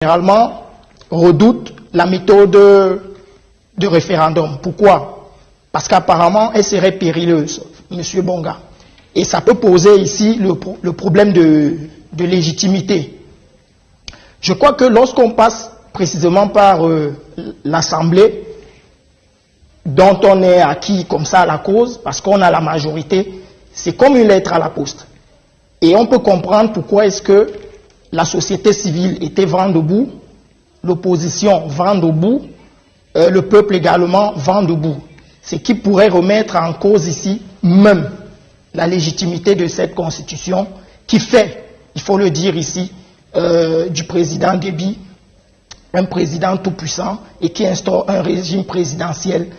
généralement redoutent la méthode de référendum. Pourquoi? Parce qu'apparemment, elle serait périlleuse, M. Bonga. Et ça peut poser ici le problème de légitimité. Je crois que lorsqu'on passe précisément par l'Assemblée, dont on est acquis comme ça à la cause, parce qu'on a la majorité, c'est comme une lettre à la poste. Et on peut comprendre pourquoi est-ce que la société civile était vent debout, l'opposition vent debout, le peuple également vent debout. Ce qui pourrait remettre en cause ici même la légitimité de cette constitution qui fait, il faut le dire ici, du président Déby un président tout-puissant et qui instaure un régime présidentiel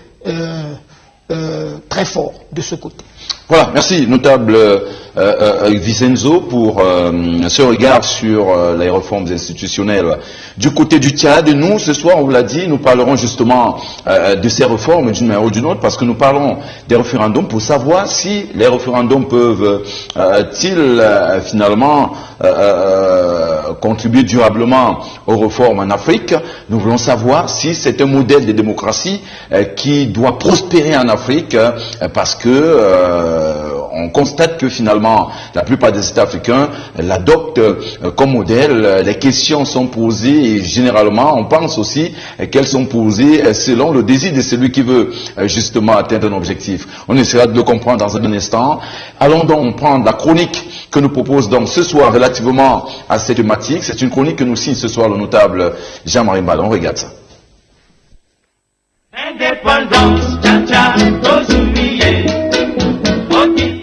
très fort de ce côté. Voilà, merci notable Vicenzo pour ce regard sur les réformes institutionnelles. Du côté du Tchad, nous, ce soir, on vous l'a dit, nous parlerons justement de ces réformes d'une manière ou d'une autre, parce que nous parlons des référendums pour savoir si les référendums peuvent-ils finalement contribuer durablement aux réformes en Afrique. Nous voulons savoir si c'est un modèle de démocratie qui doit prospérer en Afrique, parce que on constate que finalement la plupart des États africains l'adoptent comme modèle. Les questions sont posées et généralement on pense aussi qu'elles sont posées selon le désir de celui qui veut justement atteindre un objectif. On essaiera de le comprendre dans un instant. Allons donc prendre la chronique que nous propose donc ce soir relativement à cette thématique. C'est une chronique que nous signe ce soir le notable Jean-Marie Mbala. On regarde ça.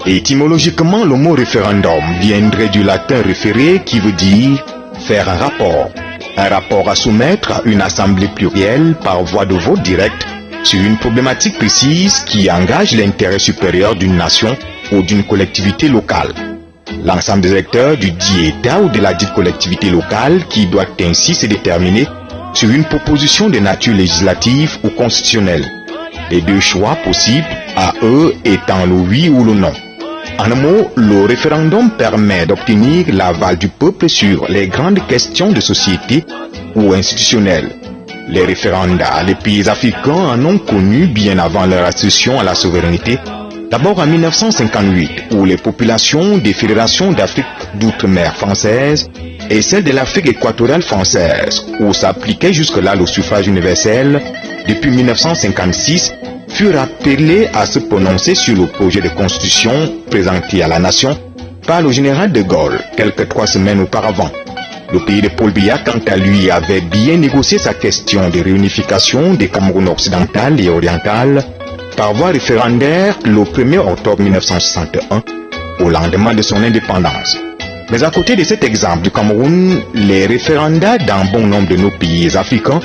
Étymologiquement, le mot référendum viendrait du latin référé qui veut dire faire un rapport. Un rapport à soumettre à une assemblée plurielle par voie de vote direct sur une problématique précise qui engage l'intérêt supérieur d'une nation ou d'une collectivité locale. L'ensemble des électeurs du dit État ou de la dite collectivité locale qui doit ainsi se déterminer sur une proposition de nature législative ou constitutionnelle. Les deux choix possibles à eux étant le oui ou le non. En un mot, le référendum permet d'obtenir l'aval du peuple sur les grandes questions de société ou institutionnelles. Les référendats, les pays africains en ont connu bien avant leur accession à la souveraineté. D'abord en 1958, où les populations des fédérations d'Afrique d'outre-mer françaises et celles de l'Afrique équatoriale française, où s'appliquait jusque-là le suffrage universel, depuis 1956, furent appelés à se prononcer sur le projet de constitution présenté à la nation par le général de Gaulle quelques 3 semaines auparavant. Le pays de Paul Biya, quant à lui, avait bien négocié sa question de réunification des Cameroun occidental et oriental par voie référendaire le 1er octobre 1961, au lendemain de son indépendance. Mais à côté de cet exemple du Cameroun, les référendats dans bon nombre de nos pays africains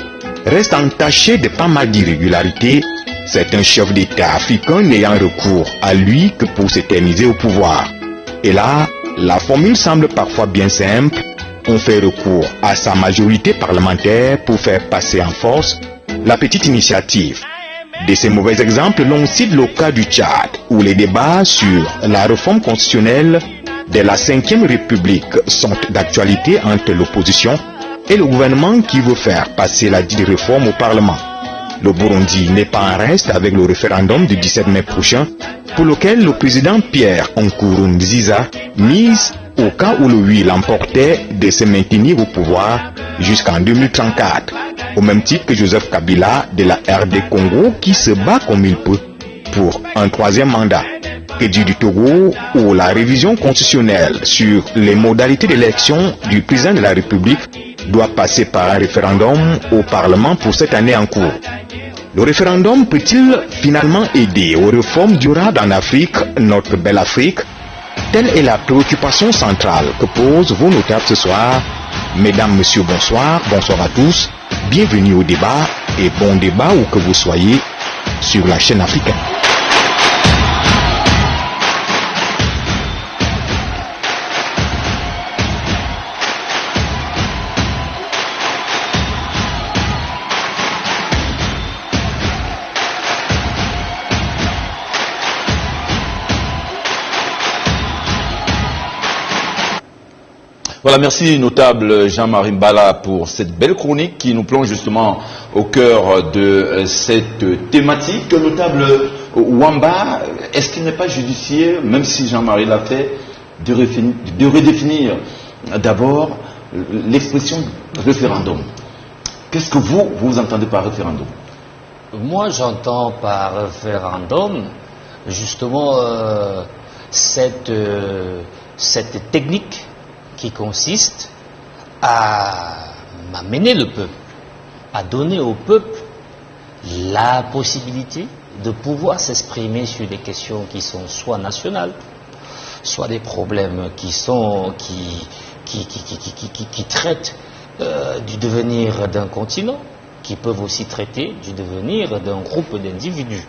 restent entachés de pas mal d'irrégularités, certains chefs d'État africains n'ayant recours à lui que pour s'éterniser au pouvoir. Et là, la formule semble parfois bien simple. On fait recours à sa majorité parlementaire pour faire passer en force la petite initiative. De ces mauvais exemples, l'on cite le cas du Tchad, où les débats sur la réforme constitutionnelle de la 5e République sont d'actualité entre l'opposition et le gouvernement qui veut faire passer la dite réforme au Parlement. Le Burundi n'est pas en reste avec le référendum du 17 mai prochain, pour lequel le président Pierre Nkurunziza mise au cas où le oui l'emportait de se maintenir au pouvoir jusqu'en 2034, au même titre que Joseph Kabila de la RD Congo qui se bat comme il peut pour un 3e mandat. Que dire du Togo où la révision constitutionnelle sur les modalités d'élection du président de la République doit passer par un référendum au Parlement pour cette année en cours. Le référendum peut-il finalement aider aux réformes durables en Afrique, notre belle Afrique? Telle est la préoccupation centrale que posent vos notables ce soir. Mesdames, Messieurs, bonsoir, bonsoir à tous. Bienvenue au débat et bon débat où que vous soyez sur la chaîne africaine. Voilà. Voilà, merci notable Jean-Marie Mbala pour cette belle chronique qui nous plonge justement au cœur de cette thématique. Notable Wamba, est-ce qu'il n'est pas judicieux, même si Jean-Marie l'a fait, de redéfinir d'abord l'expression référendum? Qu'est-ce que vous entendez par référendum? Moi, j'entends par référendum justement cette technique qui consiste à amener le peuple, à donner au peuple la possibilité de pouvoir s'exprimer sur des questions qui sont soit nationales, soit des problèmes qui traitent du devenir d'un continent, qui peuvent aussi traiter du devenir d'un groupe d'individus.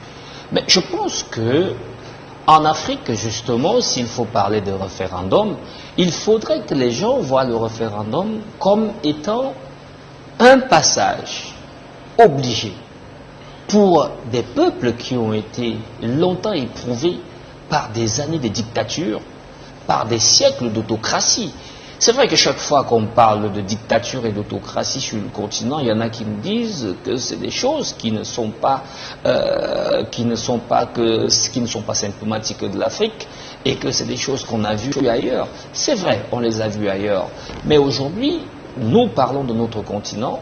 Mais je pense que en Afrique, justement, s'il faut parler de référendum, il faudrait que les gens voient le référendum comme étant un passage obligé pour des peuples qui ont été longtemps éprouvés par des années de dictature, par des siècles d'autocratie. C'est vrai que chaque fois qu'on parle de dictature et d'autocratie sur le continent, il y en a qui me disent que c'est des choses qui ne sont pas symptomatiques de l'Afrique et que c'est des choses qu'on a vues ailleurs. C'est vrai, on les a vues ailleurs. Mais aujourd'hui, nous parlons de notre continent.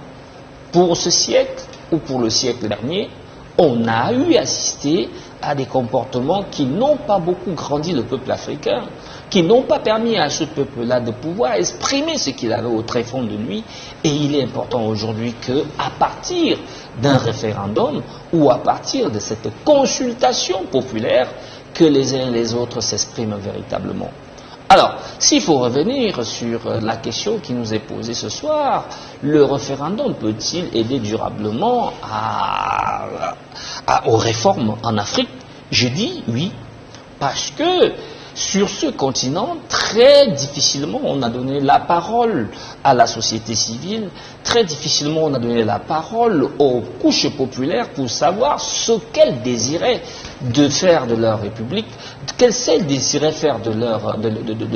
Pour ce siècle ou pour le siècle dernier, on a eu assisté à des comportements qui n'ont pas beaucoup grandi le peuple africain, qui n'ont pas permis à ce peuple-là de pouvoir exprimer ce qu'il avait au très fond de lui. Et il est important aujourd'hui qu'à partir d'un référendum ou à partir de cette consultation populaire, que les uns et les autres s'expriment véritablement. Alors, s'il faut revenir sur la question qui nous est posée ce soir, le référendum peut-il aider durablement aux réformes en Afrique? Je dis oui, parce que sur ce continent, très difficilement on a donné la parole à la société civile, très difficilement on a donné la parole aux couches populaires pour savoir ce qu'elles désiraient de faire de leur république, qu'elles désiraient faire de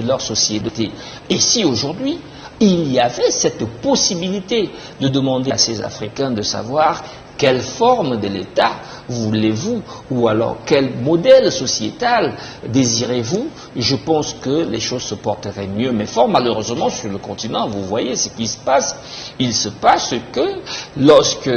leur société. Et si aujourd'hui, il y avait cette possibilité de demander à ces Africains de savoir quelle forme de l'État voulez-vous, ou alors quel modèle sociétal désirez-vous, je pense que les choses se porteraient mieux. Mais fort malheureusement, sur le continent, vous voyez ce qui se passe. Il se passe que lorsque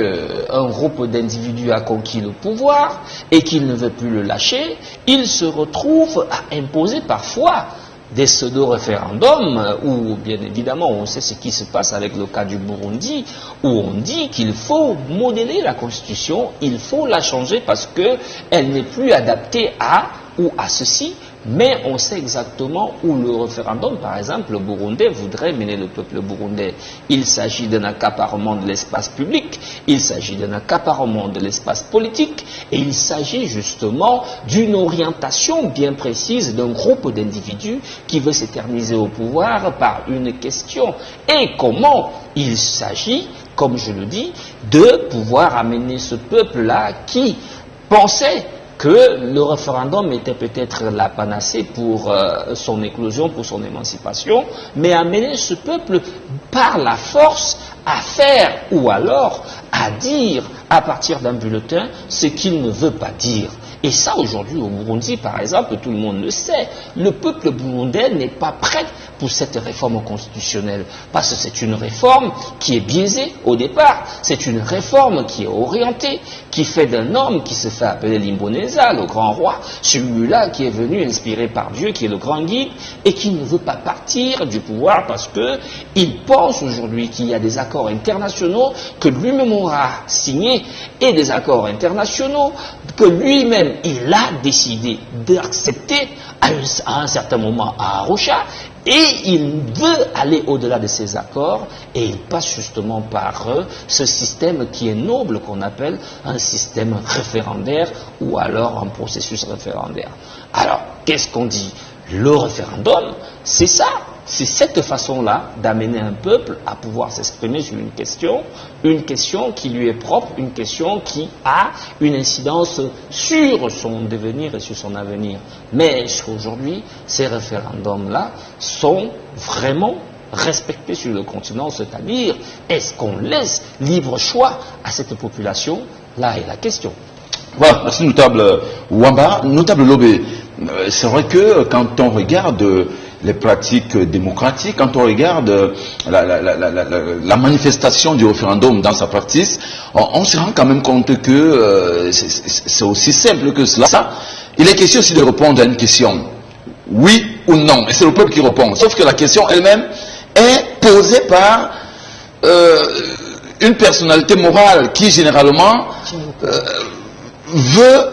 un groupe d'individus a conquis le pouvoir et qu'il ne veut plus le lâcher, il se retrouve à imposer parfois des pseudo-référendums où, bien évidemment, on sait ce qui se passe avec le cas du Burundi, où on dit qu'il faut modeler la Constitution, il faut la changer parce qu'elle n'est plus adaptée à ou à ceci, mais on sait exactement où le référendum, par exemple, le Burundais voudrait mener le peuple burundais. Il s'agit d'un accaparement de l'espace public, il s'agit d'un accaparement de l'espace politique, et il s'agit justement d'une orientation bien précise d'un groupe d'individus qui veut s'éterniser au pouvoir par une question. Et comment il s'agit, comme je le dis, de pouvoir amener ce peuple-là qui pensait que le référendum était peut-être la panacée pour son éclosion, pour son émancipation, mais amener ce peuple par la force à faire ou alors à dire à partir d'un bulletin ce qu'il ne veut pas dire. Et ça, aujourd'hui, au Burundi, par exemple, tout le monde le sait, le peuple burundais n'est pas prêt pour cette réforme constitutionnelle, parce que c'est une réforme qui est biaisée au départ, c'est une réforme qui est orientée, qui fait d'un homme qui se fait appeler Limbonesa, le grand roi, celui-là qui est venu inspiré par Dieu, qui est le grand guide, et qui ne veut pas partir du pouvoir parce qu'il pense aujourd'hui qu'il y a des accords internationaux que lui-même aura signés, et des accords internationaux que lui-même il a décidé d'accepter à un certain moment à Arusha, et il veut aller au-delà de ces accords, et il passe justement par ce système qui est noble, qu'on appelle un système référendaire ou alors un processus référendaire. Alors, qu'est-ce qu'on dit? Le référendum, c'est ça. C'est cette façon-là d'amener un peuple à pouvoir s'exprimer sur une question qui lui est propre, une question qui a une incidence sur son devenir et sur son avenir. Mais aujourd'hui, ces référendums-là sont vraiment respecter sur le continent, c'est-à-dire, est-ce qu'on laisse libre choix à cette population? Là est la question. Voilà, merci notable Wamba. Notable Lobé, c'est vrai que quand on regarde les pratiques démocratiques, quand on regarde la manifestation du référendum dans sa pratique, on se rend quand même compte que c'est aussi simple que cela. Il est question aussi de répondre à une question, oui ou non, et c'est le peuple qui répond. Sauf que la question elle-même est posée par une personnalité morale qui généralement veut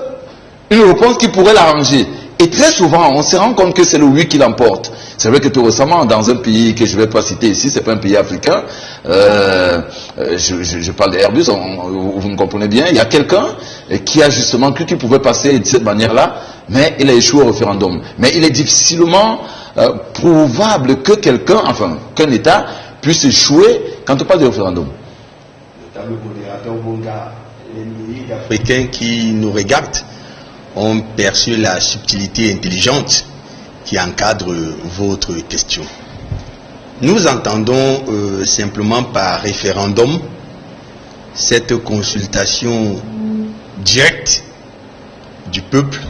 une réponse qui pourrait l'arranger. Et très souvent, on se rend compte que c'est le oui qui l'emporte. C'est vrai que tout récemment, dans un pays que je ne vais pas citer ici, c'est pas un pays africain, je parle d'Airbus, vous me comprenez bien, il y a quelqu'un qui a justement cru qu'il pouvait passer de cette manière-là, mais il a échoué au référendum. Mais il est difficilement prouvable que quelqu'un, enfin, qu'un État puisse échouer quand on parle de référendum. Le modérateur Bonga, les milliers d'Africains qui nous regardent ont perçu la subtilité intelligente qui encadre votre question. Nous entendons simplement par référendum cette consultation directe du peuple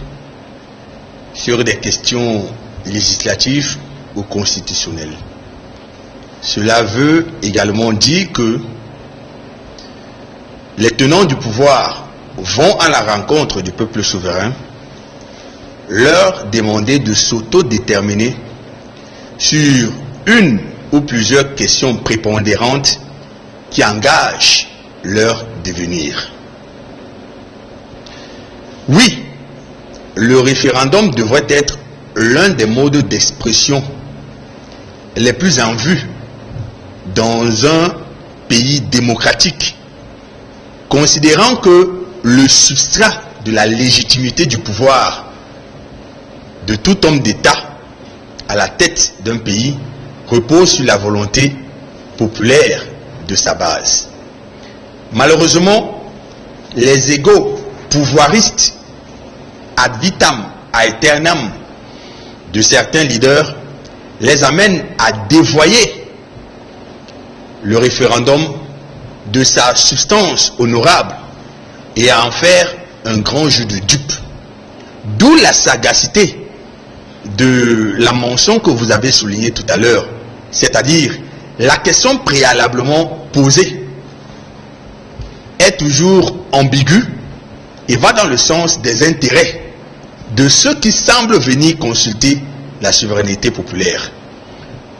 sur des questions législatives ou constitutionnelles. Cela veut également dire que les tenants du pouvoir vont à la rencontre du peuple souverain, leur demander de s'autodéterminer sur une ou plusieurs questions prépondérantes qui engagent leur devenir. Oui, le référendum devrait être l'un des modes d'expression les plus en vue dans un pays démocratique, considérant que le substrat de la légitimité du pouvoir de tout homme d'État à la tête d'un pays repose sur la volonté populaire de sa base. Malheureusement, les égos pouvoiristes ad vitam aeternam de certains leaders les amènent à dévoyer le référendum de sa substance honorable et à en faire un grand jeu de dupes. D'où la sagacité de la mention que vous avez soulignée tout à l'heure, c'est-à-dire la question préalablement posée est toujours ambiguë et va dans le sens des intérêts de ceux qui semblent venir consulter la souveraineté populaire.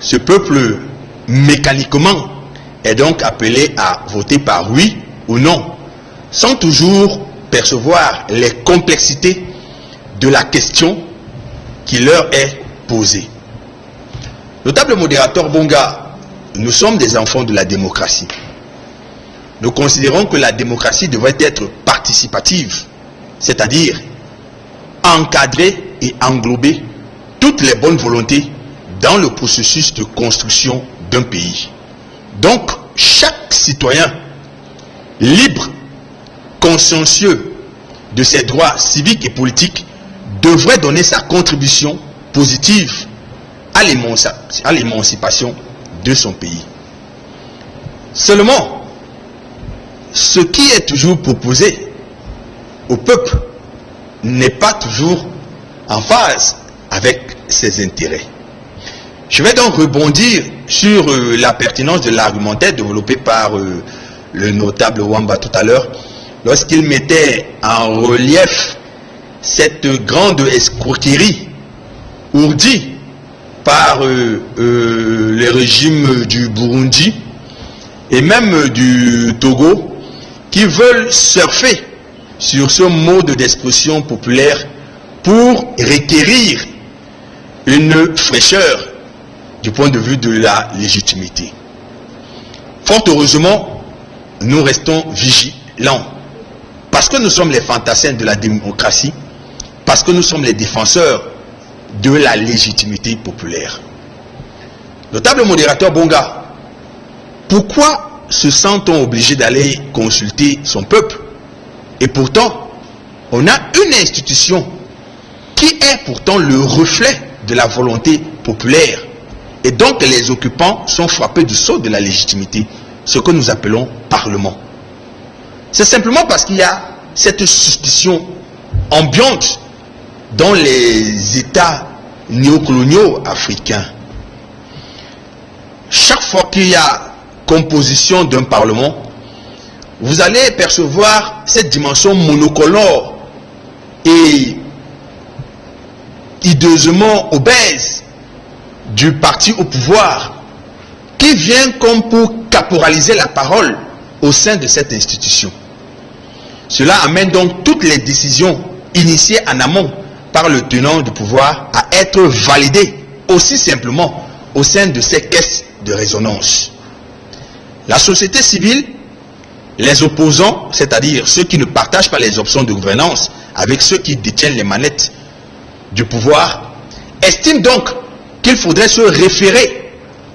Ce peuple, mécaniquement, est donc appelé à voter par oui ou non, sans toujours percevoir les complexités de la question qui leur est posée. Notable modérateur Bonga, nous sommes des enfants de la démocratie. Nous considérons que la démocratie devrait être participative, c'est-à-dire encadrer et englober toutes les bonnes volontés dans le processus de construction d'un pays. Donc, chaque citoyen libre, consciencieux de ses droits civiques et politiques devrait donner sa contribution positive à l'émancipation de son pays. Seulement, ce qui est toujours proposé au peuple n'est pas toujours en phase avec ses intérêts. Je vais donc rebondir sur la pertinence de l'argumentaire développé par le notable Wamba tout à l'heure, lorsqu'il mettait en relief cette grande escroquerie ourdie par les régimes du Burundi et même du Togo, qui veulent surfer sur ce mode d'expression populaire pour requérir une fraîcheur du point de vue de la légitimité. Fort heureusement, nous restons vigilants, parce que nous sommes les fantassins de la démocratie, parce que nous sommes les défenseurs de la légitimité populaire. Notable modérateur Bonga, pourquoi se sent-on obligé d'aller consulter son peuple? Et pourtant, on a une institution qui est pourtant le reflet de la volonté populaire Et donc les occupants sont frappés du sceau de la légitimité, ce que nous appelons Parlement. C'est simplement parce qu'il y a cette suspicion ambiante dans les États néocoloniaux africains. Chaque fois qu'il y a composition d'un Parlement, vous allez percevoir cette dimension monocolore et hideusement obèse du parti au pouvoir qui vient comme pour caporaliser la parole au sein de cette institution. Cela amène donc toutes les décisions initiées en amont par le tenant du pouvoir à être validées aussi simplement au sein de ces caisses de résonance. La société civile, les opposants, c'est-à-dire ceux qui ne partagent pas les options de gouvernance avec ceux qui détiennent les manettes du pouvoir, estiment donc qu'il faudrait se référer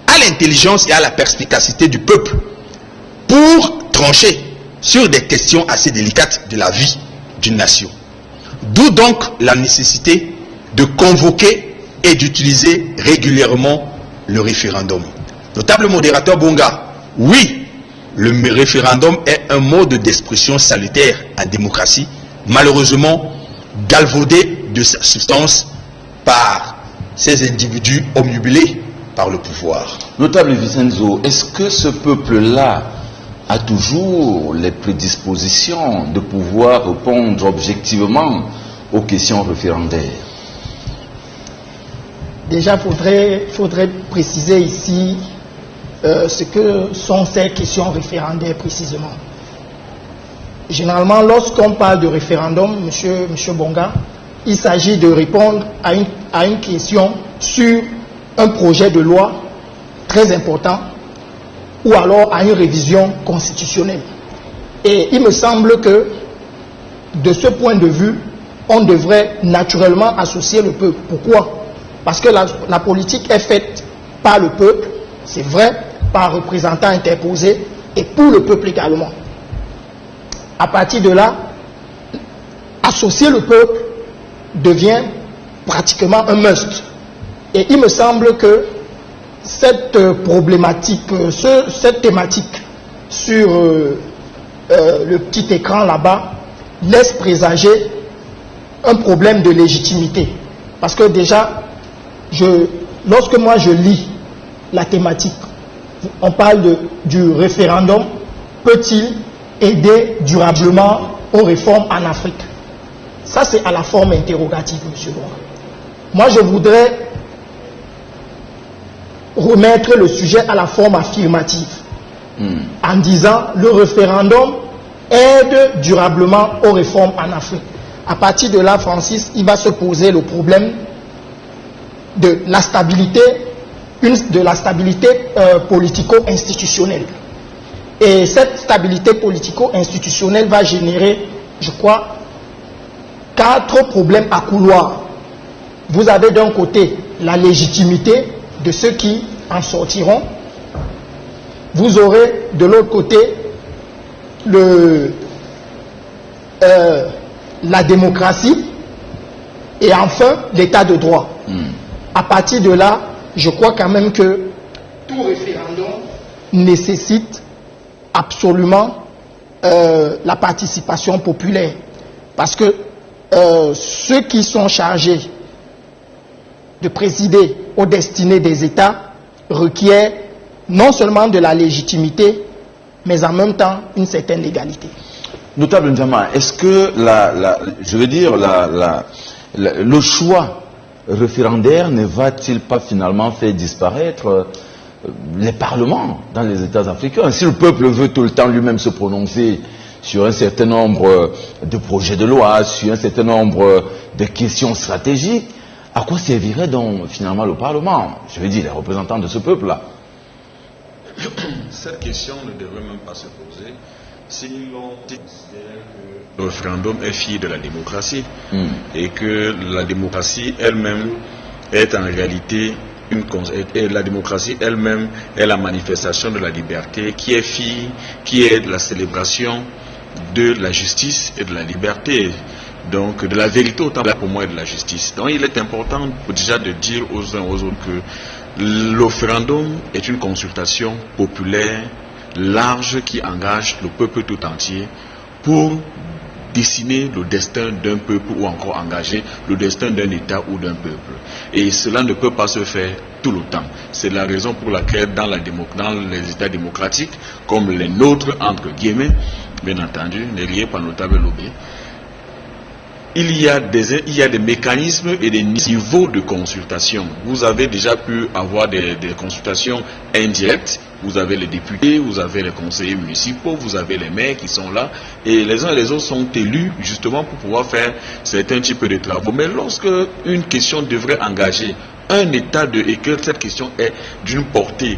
à l'intelligence et à la perspicacité du peuple pour trancher sur des questions assez délicates de la vie d'une nation. D'où donc la nécessité de convoquer et d'utiliser régulièrement le référendum. Notable modérateur Bonga, oui, le référendum est un mode d'expression salutaire en démocratie, malheureusement galvaudé de sa substance par ces individus omnubilés par le pouvoir. Notable Vincenzo, est-ce que ce peuple-là a toujours les prédispositions de pouvoir répondre objectivement aux questions référendaires? Déjà, faudrait préciser ici ce que sont ces questions référendaires précisément. Généralement, lorsqu'on parle de référendum, monsieur Bonga, il s'agit de répondre à une question sur un projet de loi très important ou alors à une révision constitutionnelle. Et il me semble que, de ce point de vue, on devrait naturellement associer le peuple. Pourquoi? Parce que la politique est faite par le peuple, c'est vrai, par représentants interposés et pour le peuple également. À partir de là, associer le peuple devient pratiquement un must. Et il me semble que cette problématique, cette thématique sur le petit écran là-bas laisse présager un problème de légitimité. Parce que déjà, lorsque moi je lis la thématique, on parle du référendum, peut-il aider durablement aux réformes en Afrique? Ça, c'est à la forme interrogative, monsieur Bonga. Moi, je voudrais remettre le sujet à la forme affirmative, en disant le référendum aide durablement aux réformes en Afrique. À partir de là, Francis, il va se poser le problème de la stabilité, politico-institutionnelle. Et cette stabilité politico-institutionnelle va générer, je crois, 4 problèmes à couloir. Vous avez d'un côté la légitimité de ceux qui en sortiront. Vous aurez de l'autre côté la démocratie et enfin l'état de droit. À partir de là, je crois quand même que tout référendum nécessite absolument la participation populaire. Parce que ceux qui sont chargés de présider aux destinées des États requièrent non seulement de la légitimité, mais en même temps une certaine légalité. Notable Ndjama, est-ce que le choix référendaire ne va-t-il pas finalement faire disparaître les parlements dans les États africains? Si le peuple veut tout le temps lui-même se prononcer sur un certain nombre de projets de loi, sur un certain nombre de questions stratégiques, à quoi servirait donc finalement le Parlement? Je veux dire, les représentants de ce peuple-là. Cette question ne devrait même pas se poser si l'on considère que le référendum est fille de la démocratie et que la démocratie elle-même est en réalité la démocratie elle-même est la manifestation de la liberté qui est de la célébration de la justice et de la liberté. Donc de la vérité autant pour moi et de la justice. Donc il est important déjà de dire aux uns aux autres que Le référendum est une consultation populaire large qui engage le peuple tout entier pour dessiner le destin d'un peuple ou encore engager le destin d'un État ou d'un peuple. Et cela ne peut pas se faire tout le temps. C'est la raison pour laquelle dans les États démocratiques, comme les nôtres, entre guillemets, bien entendu, n'est pas notable lobby, il y a des mécanismes et des niveaux de consultation. Vous avez déjà pu avoir des consultations indirectes. Vous avez les députés, vous avez les conseillers municipaux, vous avez les maires qui sont là. Et les uns et les autres sont élus justement pour pouvoir faire certains types de travaux. Mais lorsque une question devrait engager un État et que cette question est d'une portée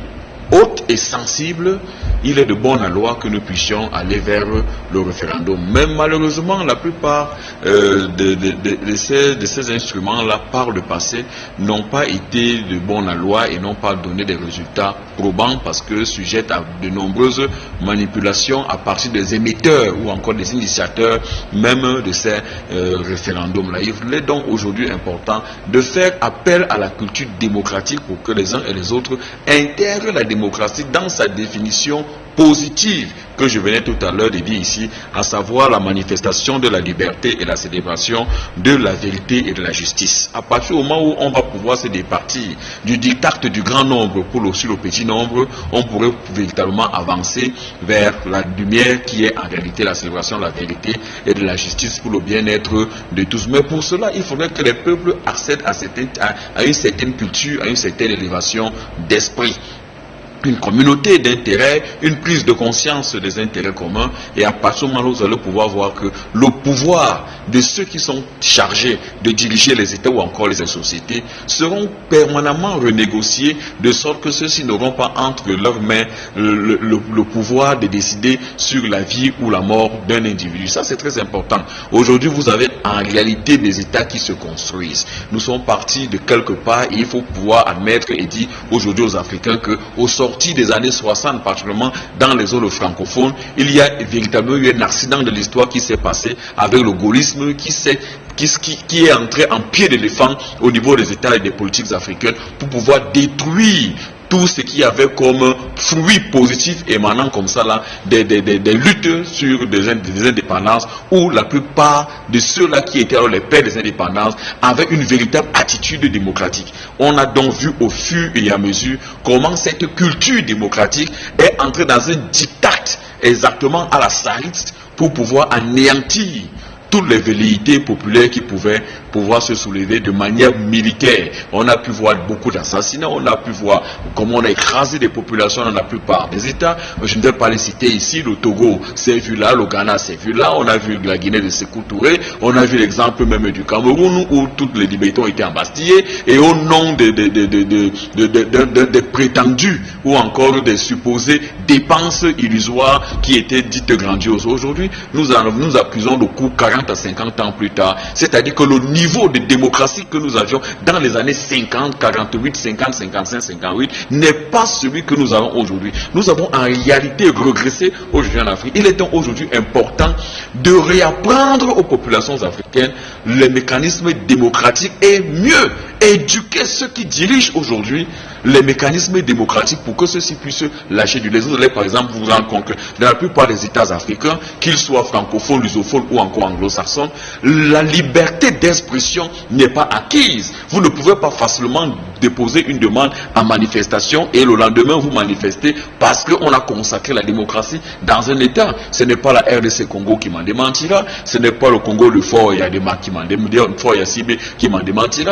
haute et sensible, il est de bonne loi que nous puissions aller vers le référendum. Mais malheureusement, la plupart de ces instruments-là, par le passé, n'ont pas été de bonne loi et n'ont pas donné des résultats probants parce que sujettes à de nombreuses manipulations à partir des émetteurs ou encore des initiateurs même de ces référendums-là. Il est donc aujourd'hui important de faire appel à la culture démocratique pour que les uns et les autres intègrent la démocratie dans sa définition positive que je venais tout à l'heure de dire ici, à savoir la manifestation de la liberté et la célébration de la vérité et de la justice. À partir du moment où on va pouvoir se départir du diktat du grand nombre pour aussi le petit nombre, on pourrait véritablement avancer vers la lumière qui est en réalité la célébration de la vérité et de la justice pour le bien-être de tous. Mais pour cela, il faudrait que les peuples accèdent à une certaine culture, à une certaine élévation d'esprit. Une communauté d'intérêts, une prise de conscience des intérêts communs, et à partir du moment où vous allez pouvoir voir que le pouvoir de ceux qui sont chargés de diriger les États ou encore les sociétés seront permanemment renégociés de sorte que ceux-ci n'auront pas entre leurs mains le pouvoir de décider sur la vie ou la mort d'un individu. Ça, c'est très important. Aujourd'hui, vous avez en réalité des États qui se construisent. Nous sommes partis de quelque part et il faut pouvoir admettre et dire aujourd'hui aux Africains qu'au sorti des années 60, particulièrement dans les zones francophones, il y a véritablement eu un accident de l'histoire qui s'est passé avec le gaullisme qui est entré en pied d'éléphant au niveau des États et des politiques africaines pour pouvoir détruire tout ce qu'il y avait comme fruit positif émanant comme ça là, des luttes sur des indépendances, où la plupart de ceux-là qui étaient alors les pères des indépendances avaient une véritable attitude démocratique. On a donc vu au fur et à mesure comment cette culture démocratique est entrée dans un diktat exactement à la tsariste pour pouvoir anéantir toutes les velléités populaires qui pouvaient pouvoir se soulever de manière militaire. On a pu voir beaucoup d'assassinats, on a pu voir comment on a écrasé des populations dans la plupart des États. Je ne vais pas les citer ici. Le Togo s'est vu là, le Ghana s'est vu là, on a vu la Guinée de Sékou Touré, on a vu l'exemple même du Cameroun où toutes les libertés ont été embastillées et au nom des prétendus ou encore des supposées dépenses illusoires qui étaient dites grandioses. Aujourd'hui, nous accusons le coup 40 à 50 ans plus tard, c'est-à-dire que le niveau de démocratie que nous avions dans les années 50, 48, 50, 55, 58 n'est pas celui que nous avons aujourd'hui. Nous avons en réalité régressé aujourd'hui en Afrique. Il est donc aujourd'hui important de réapprendre aux populations africaines les mécanismes démocratiques et mieux éduquer ceux qui dirigent aujourd'hui les mécanismes démocratiques pour que ceux-ci puissent lâcher du lait. Vous allez par exemple vous rendre compte que dans la plupart des États africains, qu'ils soient francophones, lusophones ou encore anglo-saxons, la liberté d'expression n'est pas acquise. Vous ne pouvez pas facilement déposer une demande en manifestation et le lendemain vous manifestez parce qu'on a consacré la démocratie dans un État. Ce n'est pas la RDC Congo qui m'en démentira, ce n'est pas le Congo de Fort Yadema qui m'en démentira,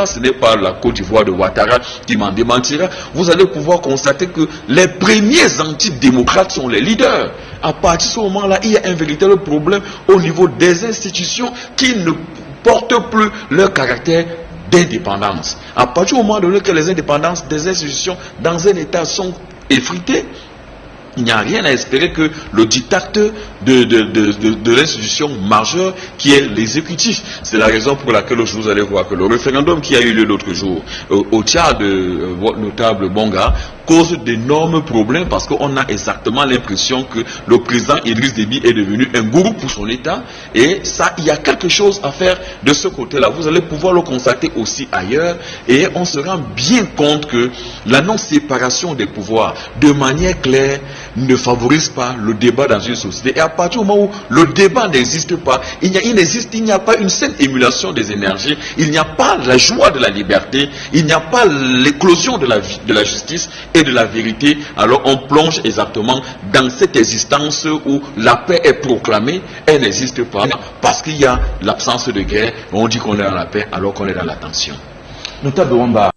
ce n'est pas la Côte d'Ivoire de Ouattara qui m'en démentira. Vous allez pouvoir constater que les premiers antidémocrates sont les leaders. À partir de ce moment-là, il y a un véritable problème au niveau des institutions qui ne portent plus leur caractère d'indépendance. À partir du moment donné que les indépendances des institutions dans un État sont effritées, il n'y a rien à espérer que le diktat de l'institution majeure qui est l'exécutif. C'est la raison pour laquelle vous allez voir que le référendum qui a eu lieu l'autre jour au Tchad de votre notable Bonga cause d'énormes problèmes parce qu'on a exactement l'impression que le président Idriss Déby est devenu un gourou pour son État. Et ça, il y a quelque chose à faire de ce côté-là. Vous allez pouvoir le constater aussi ailleurs. Et on se rend bien compte que la non-séparation des pouvoirs, de manière claire, ne favorise pas le débat dans une société. Et à partir du moment où le débat n'existe pas, il n'y a pas une saine émulation des énergies, il n'y a pas la joie de la liberté, il n'y a pas l'éclosion de la justice et de la vérité, alors on plonge exactement dans cette existence où la paix est proclamée, elle n'existe pas, parce qu'il y a l'absence de guerre, on dit qu'on est dans la paix alors qu'on est dans la tension. Notable Wamba.